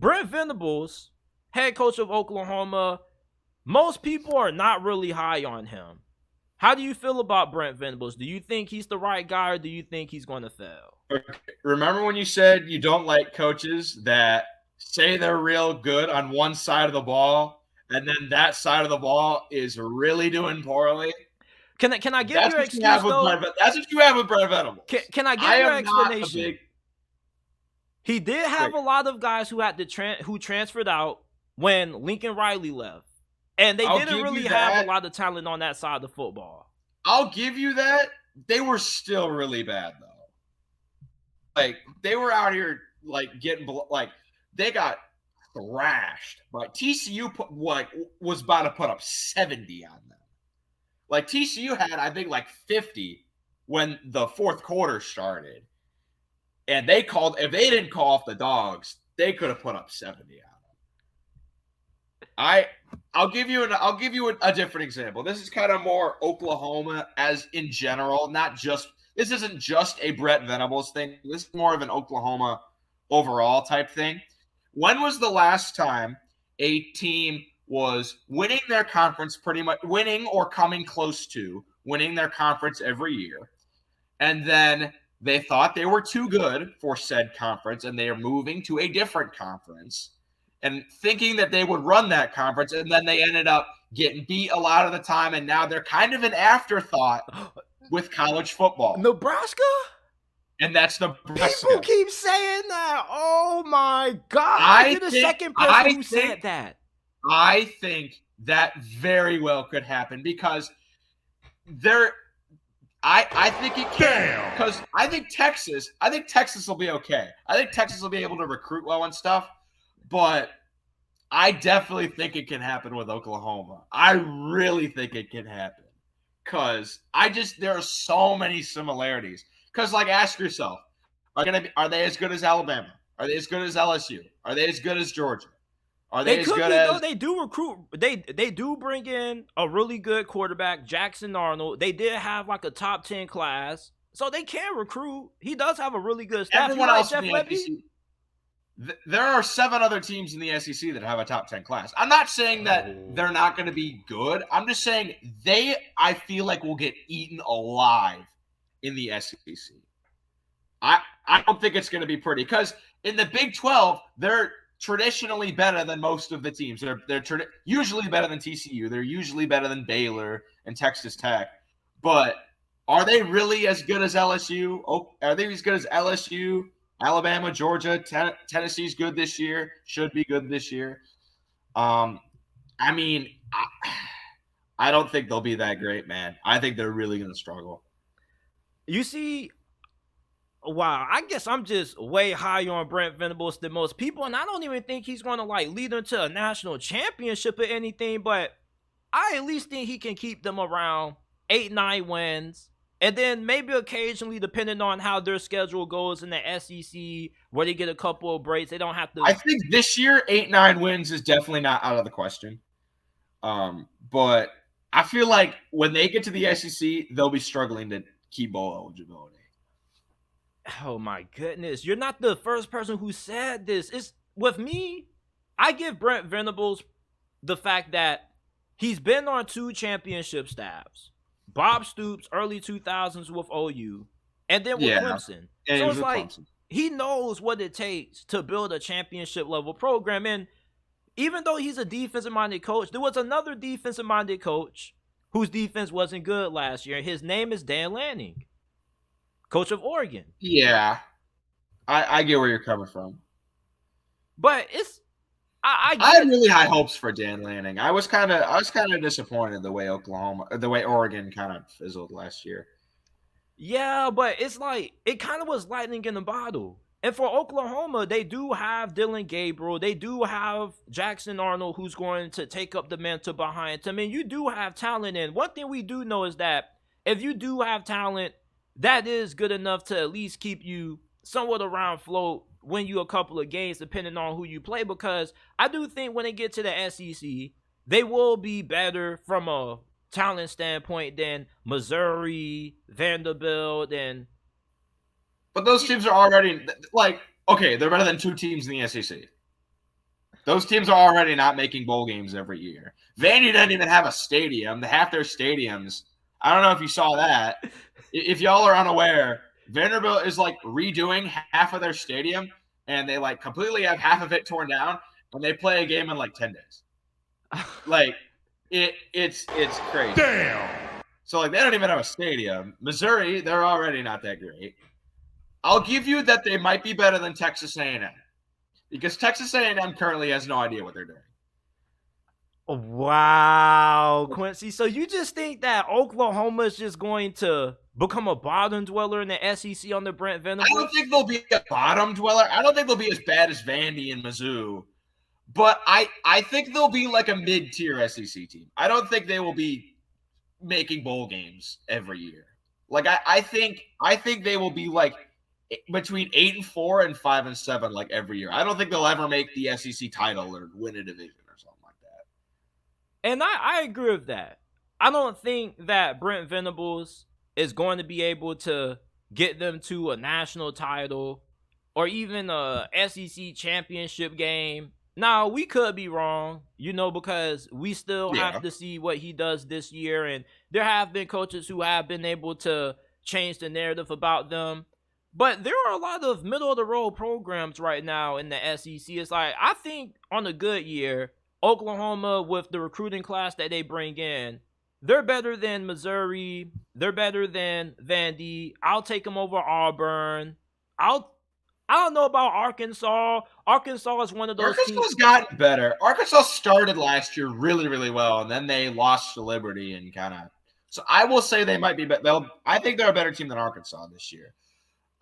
Brent Venables, head coach of Oklahoma, most people are not really high on him. How do you feel about Brent Venables? Do you think he's the right guy, or do you think he's going to fail? Okay. Remember when you said you don't like coaches that say they're real good on one side of the ball, and then that side of the ball is really doing poorly? Can I give That's you an what you have excuse with though? Brent. That's what you have with Brent Venables. Can I I give you an am not a big. explanation? He did have Wait, a lot of guys who had to who transferred out when Lincoln Riley left, and they I'll didn't give really you have a that. lot of talent on that side of the football. I'll give you that. They were still really bad though. Like they were out here like getting like they got thrashed. Like TCU was about to put up 70 on them. Like TCU had, I think, like 50 when the fourth quarter started. And if they didn't call off the dogs, they could have put up 70 on them. I'll give you a different example. This is kind of more Oklahoma as in general, not just this isn't just a Brent Venables thing. This is more of an Oklahoma overall type thing. When was the last time a team was winning their conference, pretty much winning or coming close to winning their conference every year, and then they thought they were too good for said conference and they are moving to a different conference and thinking that they would run that conference, and then they ended up getting beat a lot of the time, and now they're kind of an afterthought with college football. Nebraska? And that's Nebraska. People keep saying that. Oh my God. You're the second person who said that. I think that very well could happen because I think it can. Because I think Texas will be okay. I think Texas will be able to recruit well and stuff. But I definitely think it can happen with Oklahoma. I really think it can happen. Because there are so many similarities. Because, like, ask yourself, are they as good as Alabama? Are they as good as LSU? Are they as good as Georgia? Are they as good as... Though, they do recruit. They do bring in a really good quarterback, Jackson Arnold. They did have like a top 10 class. So they can recruit. He does have a really good staff. Everyone else in the SEC, there are 7 other teams in the SEC that have a top 10 class. I'm not saying that they're not going to be good. I'm just saying I feel like, will get eaten alive in the SEC. I don't think it's going to be pretty because in the Big 12, they're traditionally better than most of the teams. They're usually better than TCU. They're usually better than Baylor and Texas Tech. But are they really as good as LSU? Are they as good as LSU? Alabama, Georgia, Tennessee's good this year. Should be good this year. I mean, I don't think they'll be that great, man. I think they're really going to struggle. You see, wow, I guess I'm just way higher on Brent Venables than most people, and I don't even think he's going to like lead them to a national championship or anything, but I at least think he can keep them around 8-9 wins. And then maybe occasionally, depending on how their schedule goes in the SEC, where they get a couple of breaks, they don't have to. I think this year, 8-9 wins is definitely not out of the question. But I feel like when they get to the SEC, they'll be struggling to keep bowl eligibility. Oh my goodness. You're not the first person who said this. It's with me, I give Brent Venables the fact that he's been on 2 championship staffs. Bob Stoops, early 2000s with OU, and then with Clemson. So it's like Clemson. He knows what it takes to build a championship level program. And even though he's a defensive minded coach, there was another defensive minded coach whose defense wasn't good last year. His name is Dan Lanning, coach of Oregon. Yeah, I get where you're coming from. But it's I had really high hopes for Dan Lanning. I was kind of disappointed the way Oregon kind of fizzled last year. Yeah, but it's like it kind of was lightning in a bottle. And for Oklahoma, they do have Dylan Gabriel. They do have Jackson Arnold, who's going to take up the mantle behind him. I mean, you do have talent. And one thing we do know is that if you do have talent, that is good enough to at least keep you somewhat around float, win you a couple of games depending on who you play, because I do think when they get to the SEC, they will be better from a talent standpoint than Missouri, Vanderbilt, and... But those teams are already, like, okay, they're better than 2 teams in the SEC. Those teams are already not making bowl games every year. Vandy doesn't even have a stadium. Half their stadiums. I don't know if you saw that. If y'all are unaware, Vanderbilt is like redoing half of their stadium, and they like completely have half of it torn down, and they play a game in like 10 days. Like it's crazy. Damn. So like they don't even have a stadium. Missouri, they're already not that great. I'll give you that they might be better than Texas A&M because Texas A&M currently has no idea what they're doing. Wow, Quincy. So you just think that Oklahoma is just going to become a bottom dweller in the SEC under Brent Venables? I don't think they'll be a bottom dweller. I don't think they'll be as bad as Vandy and Mizzou. But I think they'll be like a mid-tier SEC team. I don't think they will be making bowl games every year. Like I think they will be like between 8-4 and 5-7 like every year. I don't think they'll ever make the SEC title or win a division or something like that. And I agree with that. I don't think that Brent Venables is going to be able to get them to a national title or even a SEC championship game. Now, we could be wrong, because we still have to see what he does this year. And there have been coaches who have been able to change the narrative about them. But there are a lot of middle-of-the-road programs right now in the SEC. It's like, I think on a good year, Oklahoma, with the recruiting class that they bring in, they're better than Missouri. They're better than Vandy. I'll take them over Auburn. I don't know about Arkansas. Arkansas is one of those teams. Arkansas's gotten better. Arkansas started last year really, really well, and then they lost to Liberty and kind of. So I will say they might be better. I think they're a better team than Arkansas this year.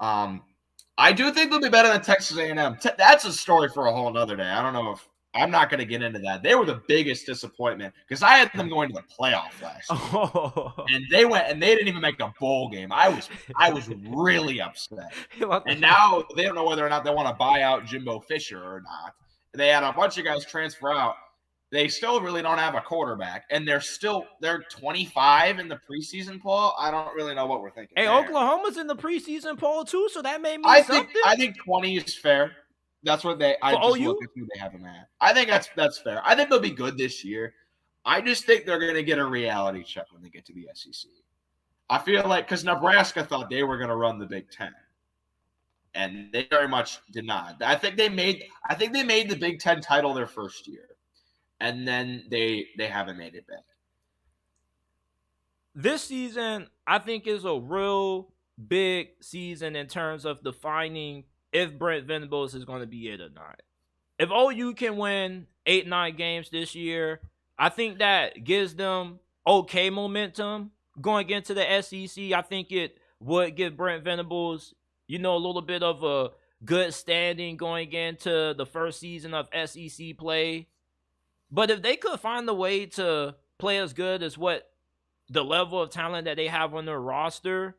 I do think they'll be better than Texas A&M. That's a story for a whole nother day. I don't know if I'm not going to get into that. They were the biggest disappointment because I had them going to the playoff last year, and they went and they didn't even make the bowl game. I was really upset. And now they don't know whether or not they want to buy out Jimbo Fisher or not. They had a bunch of guys transfer out. They still really don't have a quarterback, and they're 25 in the preseason poll. I don't really know what we're thinking. Hey, there. Oklahoma's in the preseason poll too, so that made me something. I think 20 is fair. That's what I just look at who they have them at. I think that's fair. I think they'll be good this year. I just think they're going to get a reality check when they get to the SEC. I feel like because Nebraska thought they were going to run the Big Ten, and they very much did not. I think they made the Big Ten title their first year, and then they haven't made it back. This season, I think, is a real big season in terms of defining if Brent Venables is going to be it or not. If OU can win 8-9 games this year, I think that gives them okay momentum going into the SEC. I think it would give Brent Venables, a little bit of a good standing going into the first season of SEC play. But if they could find a way to play as good as what the level of talent that they have on their roster,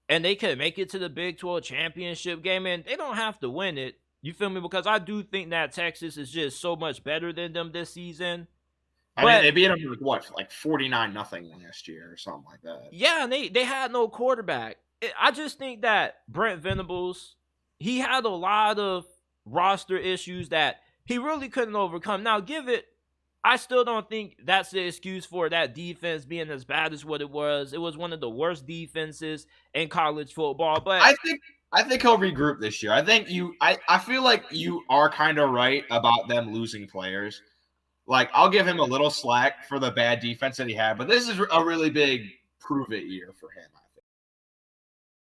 and they could make it to the Big 12 championship game, and they don't have to win it. You feel me? Because I do think that Texas is just so much better than them this season. I mean, they beat them with like 49-0 last year or something like that. Yeah, and they had no quarterback. I just think that Brent Venables, he had a lot of roster issues that he really couldn't overcome. Now, I still don't think that's the excuse for that defense being as bad as what it was. It was one of the worst defenses in college football. But I think he'll regroup this year. I feel like you are kind of right about them losing players. Like, I'll give him a little slack for the bad defense that he had, but this is a really big prove-it year for him, I